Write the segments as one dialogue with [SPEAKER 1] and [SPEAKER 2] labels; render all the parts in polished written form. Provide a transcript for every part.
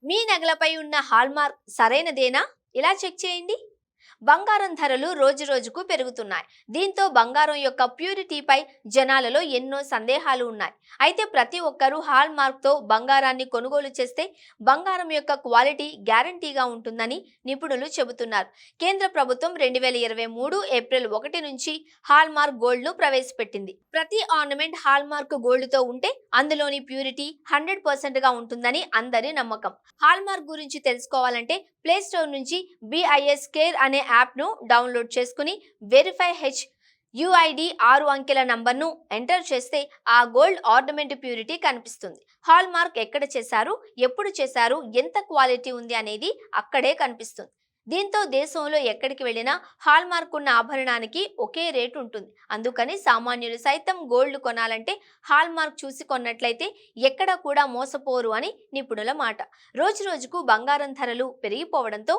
[SPEAKER 1] మీ నగలపై ఉన్న హాల్మార్క్ సరైనదేనా? ఇలా చెక్ చేయండి. బంగారం ధరలు రోజురోజుకు పెరుగుతున్నాయి. దీంతో బంగారం యొక్క ప్యూరిటీపై జనాలలో ఎన్నో సందేహాలు ఉన్నాయి. అయితే ప్రతి ఒక్కరూ హాల్ మార్క్తో బంగారాన్ని కొనుగోలు చేస్తే బంగారం యొక్క క్వాలిటీ గ్యారంటీగా ఉంటుందని నిపుణులు చెబుతున్నారు. కేంద్ర ప్రభుత్వం 2023 ఏప్రిల్ 1 నుంచి హాల్ మార్క్ గోల్డ్ను ప్రవేశపెట్టింది. ప్రతి ఆర్నమెంట్ హాల్ మార్క్ గోల్డ్తో ఉంటే అందులోని ప్యూరిటీ 100% ఉంటుందని అందరి నమ్మకం. హాల్ మార్క్ గురించి తెలుసుకోవాలంటే ప్లే స్టోర్ నుంచి BIS కేర్ అనే యాప్ను డౌన్లోడ్ చేసుకుని వెరిఫై HUID 6 అంకెల నంబర్ను ఎంటర్ చేస్తే ఆ గోల్డ్ ఆర్నమెంట్ ప్యూరిటీ కనిపిస్తుంది. హాల్ మార్క్ ఎక్కడ చేశారు, ఎప్పుడు చేశారు, ఎంత క్వాలిటీ ఉంది అనేది అక్కడే కనిపిస్తుంది. దీంతో దేశంలో ఎక్కడికి వెళ్ళినా హాల్ మార్క్ ఉన్న ఆభరణానికి ఒకే రేటు ఉంటుంది. అందుకని సామాన్యులు సైతం గోల్డ్ కొనాలంటే హాల్ మార్క్ చూసి కొన్నట్లయితే ఎక్కడ కూడా మోసపోరు అని నిపుణుల మాట. రోజురోజుకు బంగారం ధరలు పెరిగిపోవడంతో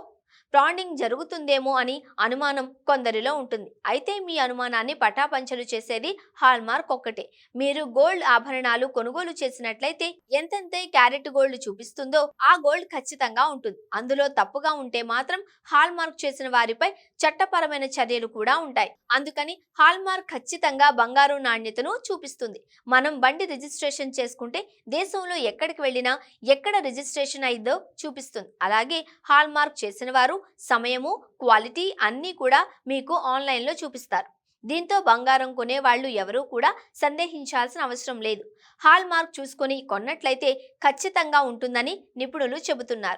[SPEAKER 1] బ్రాండింగ్ జరుగుతుందేమో అని అనుమానం కొందరిలో ఉంటుంది. అయితే మీ అనుమానాన్ని పటాపంచలు చేసేది హాల్ మార్క్ ఒక్కటే. మీరు గోల్డ్ ఆభరణాలు కొనుగోలు చేసినట్లయితే ఎంతెంతే క్యారెట్ గోల్డ్ చూపిస్తుందో ఆ గోల్డ్ ఖచ్చితంగా ఉంటుంది. అందులో తప్పుగా ఉంటే మాత్రం హాల్ మార్క్ చేసిన వారిపై చట్టపరమైన చర్యలు కూడా ఉంటాయి. అందుకని హాల్ మార్క్ ఖచ్చితంగా బంగారు నాణ్యతను చూపిస్తుంది. మనం బండి రిజిస్ట్రేషన్ చేసుకుంటే దేశంలో ఎక్కడికి వెళ్ళినా ఎక్కడ రిజిస్ట్రేషన్ అయిందో చూపిస్తుంది. అలాగే హాల్ మార్క్ చేసిన వారు సమయము, క్వాలిటీ అన్నీ కూడా మీకు ఆన్లైన్లో చూపిస్తారు. దీంతో బంగారం కొనే వాళ్ళు ఎవరూ కూడా సందేహించాల్సిన అవసరం లేదు. హాల్ మార్క్ చూసుకొని కొన్నట్లయితే ఖచ్చితంగా ఉంటుందని నిపుణులు చెబుతున్నారు.